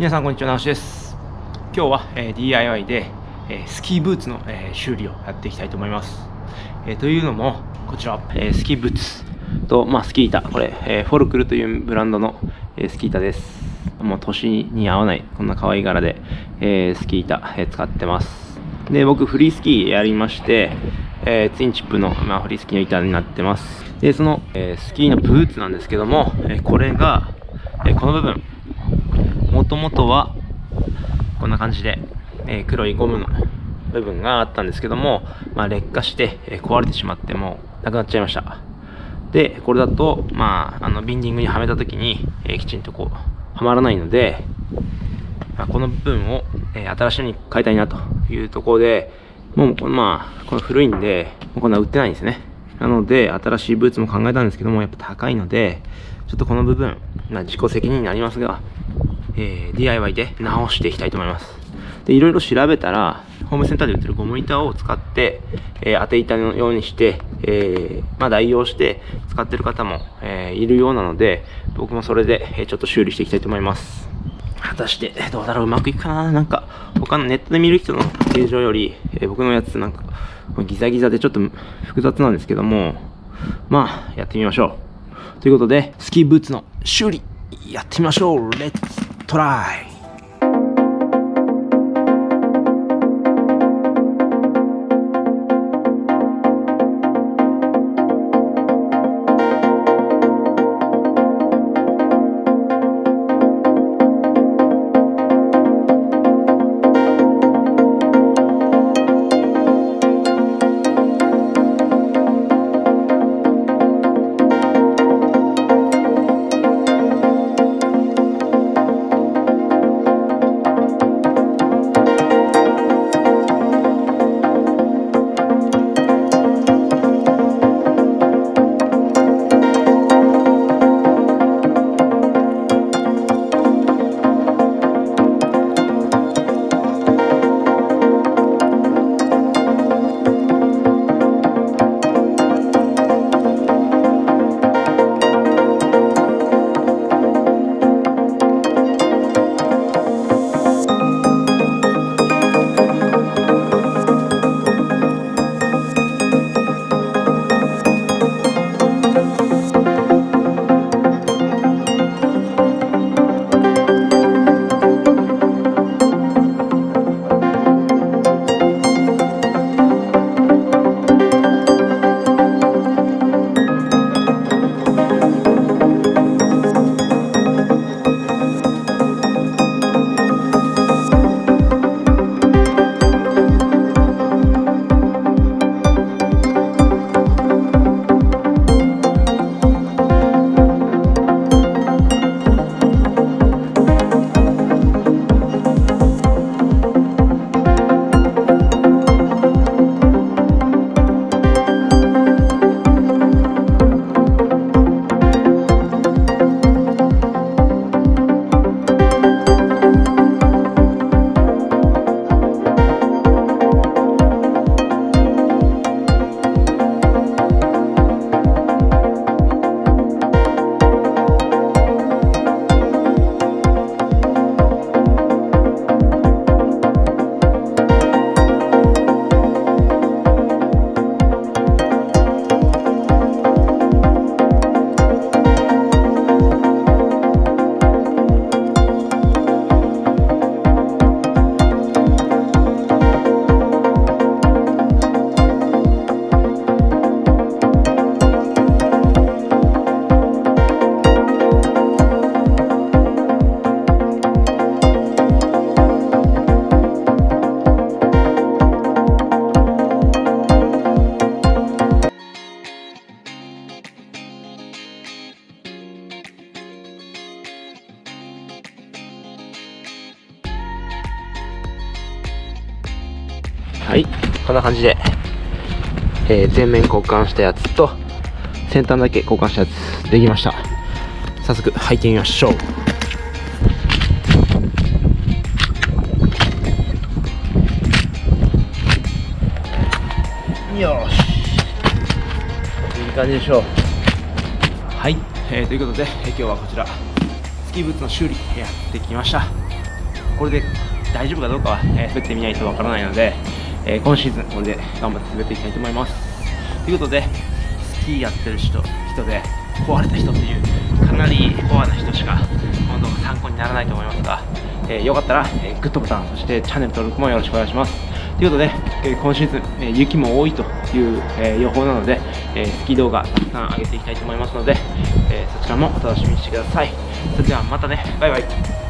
皆さんこんにちは、なおしです。今日は、DIY で、スキーブーツの、修理をやっていきたいと思います。というのもこちら、スキーブーツと、スキー板、これ、フォルクルというブランドの、スキー板です。もう年に合わないこんな可愛い柄で、スキー板、使ってます。で、僕フリースキーやりまして、ツインチップの、フリースキーの板になってます。で、その、スキーのブーツなんですけども、これが、この部分、もともとはこんな感じで、黒いゴムの部分があったんですけども、劣化して、壊れてしまってもうなくなっちゃいました。で、これだと、ビンディングにはめた時に、きちんとこうはまらないので、この部分を、新しいのに変えたいなというところで、もうこの古いんでもうこんな売ってないんですね。なので新しいブーツも考えたんですけども、やっぱ高いのでちょっとこの部分、自己責任になりますが、DIY で直していきたいと思います。で、いろいろ調べたらホームセンターで売ってるゴム板を使って、当て板のようにして、代用して使ってる方も、いるようなので、僕もそれで、ちょっと修理していきたいと思います。果たしてどうだろう、うまくいくかな。なんか他のネットで見る人の形状より、僕のやつなんかギザギザでちょっと複雑なんですけども、やってみましょう。ということで、スキーブーツの修理やってみましょう。レッツトライ。はい、こんな感じで、前面交換したやつと先端だけ交換したやつできました。早速履いてみましょう。よし、いい感じでしょう。はい、ということで、今日はこちらスキーブーツの修理やってきました。これで大丈夫かどうかは、滑ってみないとわからないので、今シーズンこれで頑張って滑っていきたいと思います。ということで、スキーやってる人で壊れた人というかなりコアな人しかこの動画参考にならないと思いますが、よかったら、グッドボタン、そしてチャンネル登録もよろしくお願いします。ということで、今シーズン、雪も多いという、予報なので、スキー動画たくさん上げていきたいと思いますので、そちらもお楽しみにしてください。それではまたね、バイバイ。